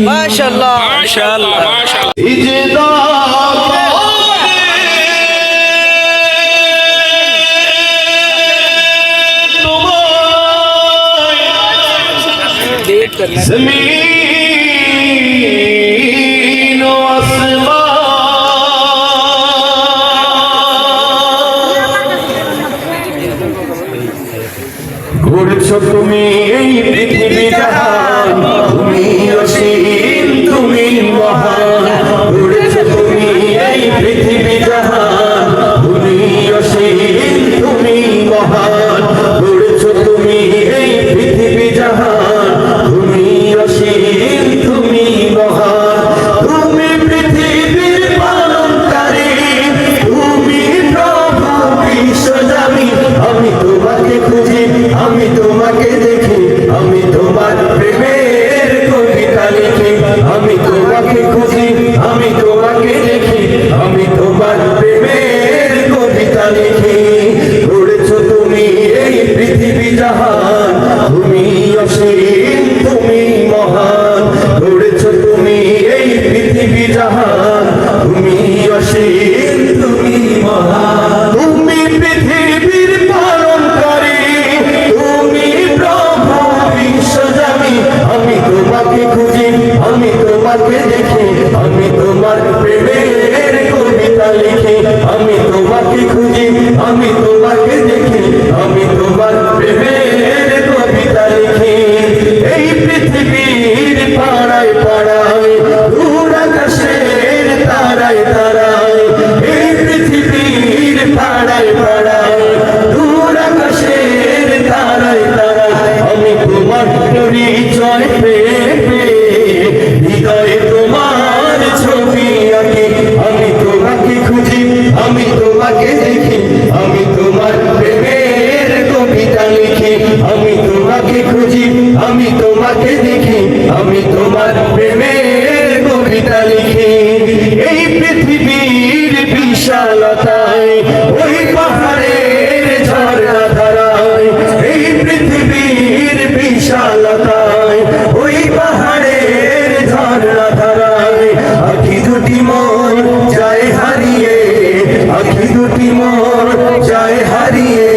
মাশাআল্লাহ মাশাআল্লাহ ज़मीन व आसमान ঘুরছো তুমি এই পৃথিবী জাহান তুমি অসীম তুমি মহান ঘুরছো তুমি এই পৃথিবী জাহান তুমি অসীম তুমি মহান ঘুরছো তুমি এই পৃথিবী জাহান তুমি অসীম তুমি মহান তুমি পৃথিবীর পালনকারী তুমি প্রভু বিশ্বজামি আমি তোমাকে খুঁজি আমি তোমাকে দেখি আমি তোমার প্রেমের কবিতা লিখি আমি তোমাকে খুঁজি আমি তোমাকে দেখি আমি তোমার প্রেমের কবিতা লিখি ঘুরেছো তুমি এই পৃথিবী জাহান তুমি অসীম তুমি মহান ঘুরেছো তুমি এই পৃথিবী জাহান তুমি অসীম তুমি মহান তুমি পৃথিবীর পালনকারী তুমি প্রভু বিশ্বজামি আমি তোমাকে খুঁজি আমি তোমাকে দেখি আমি তোমার প্রেমের কবিতা লিখি আমি তোমাকে খুঁজি আমি তোমাকে দেখি আমি তোমার প্রেমের কবিতা লিখি এই পৃথিবীর পাড়ায় পাড়ায় দূর আকাশের তারায় তারায় এই পৃথিবীর পাড়ায় পাড়ায় দূর আকাশের তারায় তারায় আমি তোমার পরিচয় পেয়ে হৃদয়ে তোমার ছবি আঁকি আমি তোমাকে খুঁজি আমি তোমাকে দেখি আমি তোমার প্রেমের কবিতা লিখি আমি তোমাকে খুঁজি আমি তোমাকে দেখি আমি তোমার প্রেমের কবিতা লিখি এই পৃথিবীর বিশালতায় ওই পাহাড়ের ঝর্ণা ধারায় এই পৃথিবীর বিশালতায় ওই পাহাড়ের ঝর্ণা ধারায় আখি দুটি মোর যায় হারিয়ে আখি দুটি মোর যায় হারিয়ে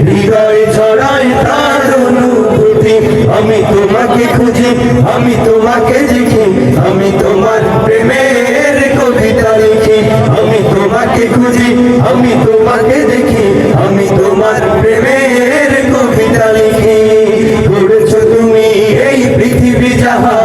হৃদয় ছড়ায় তার অনুভূতি আমি তোমাকে খুঁজি আমি তোমাকে দেখি আমি তোমার প্রেমের কবিতা লিখি আমি তোমাকে খুঁজি আমি তোমাকে দেখি আমি তোমার প্রেমের কবিতা লিখি ঘুরেছো তুমি এই পৃথিবী জাহান